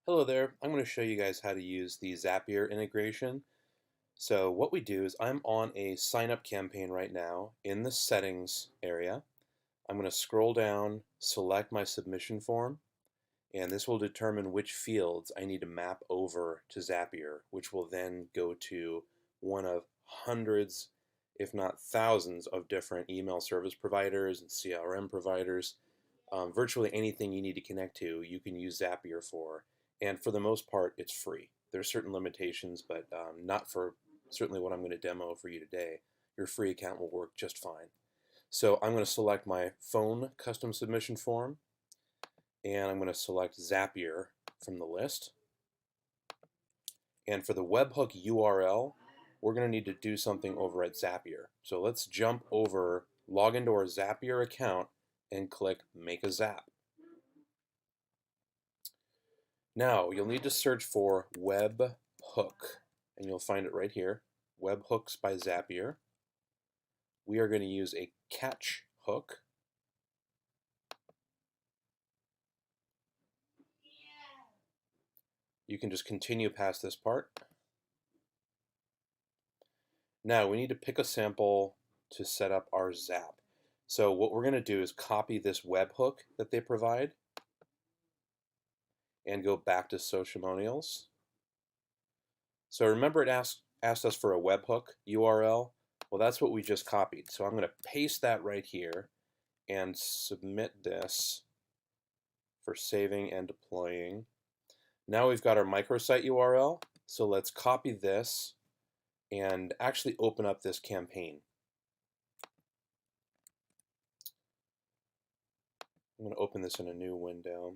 Hello there. I'm going to show you guys how to use the Zapier integration. So what we do is I'm on a sign up campaign right now in the settings area. I'm going to scroll down, select my submission form, and this will determine which fields I need to map over to Zapier, which will then go to one of hundreds, if not thousands, of different email service providers and CRM providers. Virtually anything you need to connect to, you can use Zapier for. And for the most part, it's free. There are certain limitations, but not for certainly what I'm going to demo for you today. Your free account will work just fine. So I'm going to select my phone custom submission form, and I'm going to select Zapier from the list. And for the webhook URL, we're going to need to do something over at Zapier. So let's jump over, log into our Zapier account, and click Make a Zap. Now, you'll need to search for webhook, and you'll find it right here, Webhooks by Zapier. We are going to use a catch hook. You can just continue past this part. Now, we need to pick a sample to set up our Zap. So what we're going to do is copy this webhook that they provide and go back to Socialmonials. So remember it asked us for a webhook URL. Well, that's what we just copied. So I'm going to paste that right here and submit this for saving and deploying. Now we've got our microsite URL. So let's copy this and actually open up this campaign. I'm going to open this in a new window.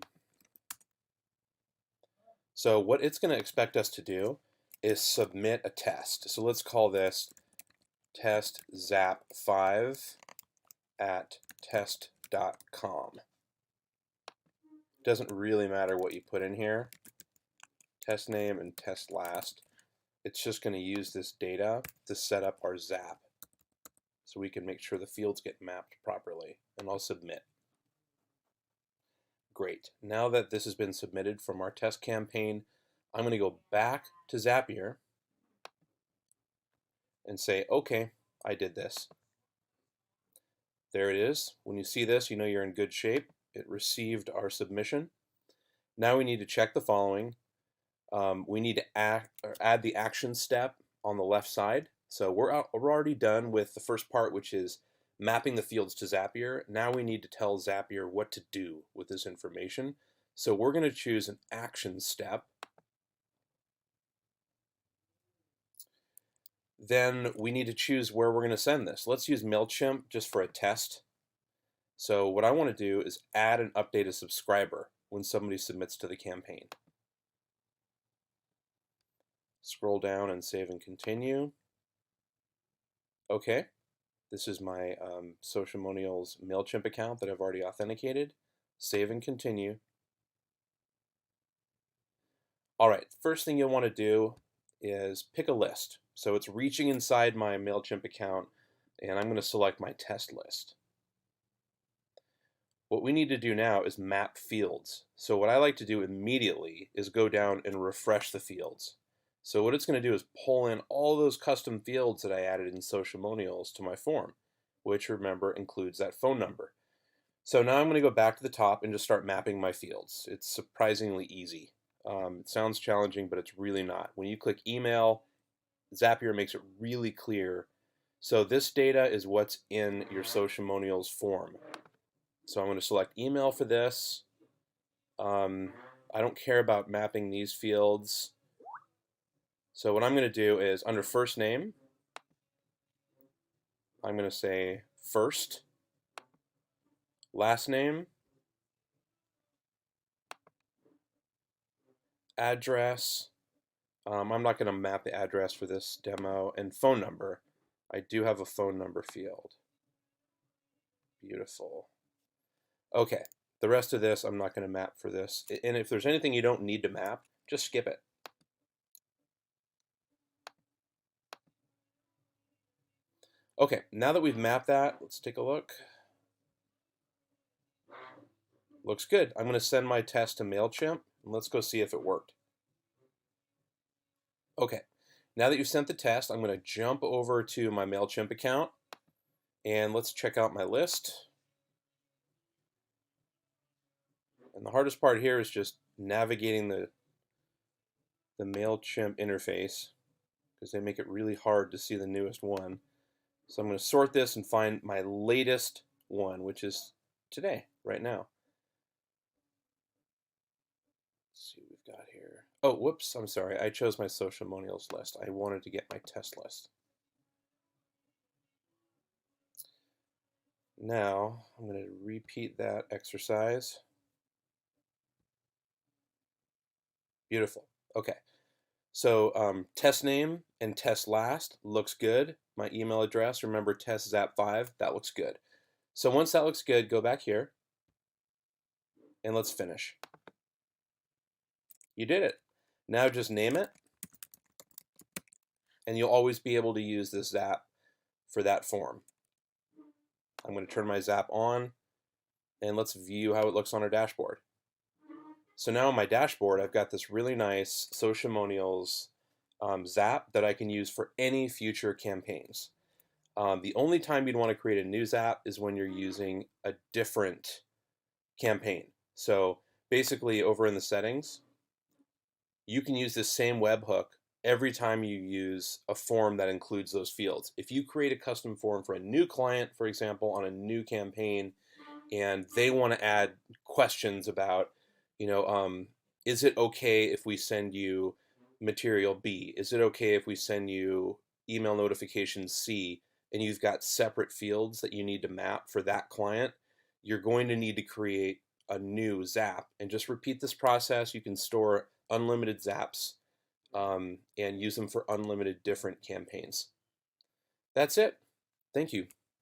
So what it's going to expect us to do is submit a test. So let's call this test zap5 at test.com. Doesn't really matter what you put in here. Test name and test last. It's just going to use this data to set up our Zap so we can make sure the fields get mapped properly. And I'll submit. Great. Now that this has been submitted from our test campaign, I'm going to go back to Zapier and say, okay, I did this. There it is. When you see this, you know you're in good shape. It received our submission. Now we need to check the following. We need to add the action step on the left side. So we're already done with the first part, which is mapping the fields to Zapier. Now we need to tell Zapier what to do with this information. So we're going to choose an action step. Then we need to choose where we're going to send this. Let's use MailChimp just for a test. So what I want to do is add and update a subscriber when somebody submits to the campaign. Scroll down and save and continue. Okay, this is my Socialmonials MailChimp account that I've already authenticated. Save and continue. All right, first thing you'll want to do is pick a list. So it's reaching inside my MailChimp account, and I'm going to select my test list. What we need to do now is map fields. So what I like to do immediately is go down and refresh the fields. So what it's going to do is pull in all those custom fields that I added in Socialmonials to my form, which remember includes that phone number. So now I'm going to go back to the top and just start mapping my fields. It's surprisingly easy. It sounds challenging, but it's really not. When you click email, Zapier makes it really clear. So this data is what's in your Socialmonials form. So I'm going to select email for this. I don't care about mapping these fields. So what I'm going to do is under first name, I'm going to say first, last name, address. I'm not going to map the address for this demo, and phone number. I do have a phone number field. Beautiful. Okay, the rest of this I'm not going to map for this. And if there's anything you don't need to map, just skip it. Okay, now that we've mapped that, let's take a look. Looks good. I'm going to send my test to MailChimp, and let's go see if it worked. Okay, now that you've sent the test, I'm going to jump over to my MailChimp account, and let's check out my list. And the hardest part here is just navigating the MailChimp interface, because they make it really hard to see the newest one. So I'm going to sort this and find my latest one, which is today, right now. Let's see what we've got here. Oh, whoops, I'm sorry. I chose my social monials list. I wanted to get my test list. Now, I'm going to repeat that exercise. Beautiful. Okay. So test name and test last looks good. My email address, remember testzap5, that looks good. So once that looks good, go back here and let's finish. You did it. Now just name it, and you'll always be able to use this Zap for that form. I'm going to turn my Zap on, and let's view how it looks on our dashboard. So now on my dashboard, I've got this really nice Sociamonials Zap that I can use for any future campaigns. The only time you'd want to create a new Zap is when you're using a different campaign. So basically over in the settings, you can use this same webhook every time you use a form that includes those fields. If you create a custom form for a new client, for example, on a new campaign, and they want to add questions about, is it okay if we send you material B? Is it okay if we send you email notification C? And you've got separate fields that you need to map for that client, you're going to need to create a new Zap and just repeat this process. You can store unlimited Zaps and use them for unlimited different campaigns. That's it. Thank you.